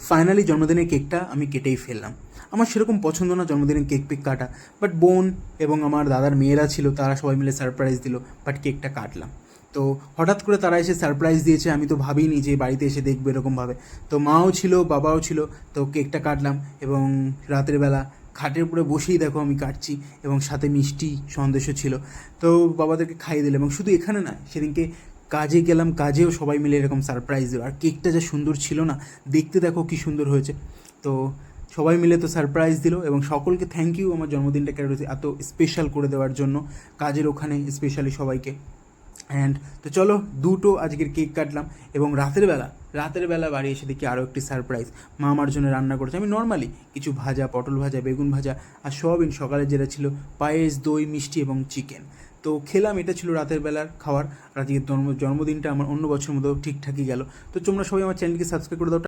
Finally জন্মদিনের কেকটা আমি কেটেই ফেললাম। আমার সেরকম পছন্দ না জন্মদিনের কেক পেক কাটা, বাট বোন এবং আমার দাদার মেয়েরা ছিল, তারা সবাই মিলে সারপ্রাইজ দিল, বাট কেকটা কাটলাম। তো হঠাৎ করে তারা এসে সারপ্রাইজ দিয়েছে, আমি তো ভাবিনি যে বাড়িতে এসে দেখবে এরকমভাবে। তো মাও ছিল, বাবাও ছিল, তো কেকটা কাটলাম এবং রাতের বেলা খাটের উপরে বসেই দেখো আমি কাটছি এবং সাথে মিষ্টি সন্দেশও ছিল। তো বাবাদেরকে খাইয়ে দিলাম এবং শুধু এখানে না, সেদিনকে কাজে গেলাম, কাজেও সবাই মিলে এরকম সারপ্রাইজ দিল। আর কেকটা যা সুন্দর ছিল না, দেখতে দেখো কী সুন্দর হয়েছে। তো সবাই মিলে তো সারপ্রাইজ দিল এবং সকলকে থ্যাংক ইউ আমার জন্মদিনটাকে এত স্পেশাল করে দেওয়ার জন্য, কাজের ওখানে স্পেশালি সবাইকে। অ্যান্ড তো চলো, দুটো আজকের কেক কাটলাম এবং রাতের বেলা বাড়ি এসে দেখি আরও একটি সারপ্রাইজ। মা আমার জন্য রান্না করেছে। আমি নর্মালি কিছু ভাজা, পটল ভাজা, বেগুন ভাজা আর সয়াবিন, সকালে যেটা ছিল পায়েস, দই, মিষ্টি এবং চিকেন। তো খেলাম, এটা ছিল রাতের বেলার খাওয়ার। আর আজকের জন্মদিনটা আমার অন্য বছর মতো ঠিকঠাকই গেল। তো তোমরা সবাই আমার চ্যানেলকে সাবস্ক্রাইব করে দাও।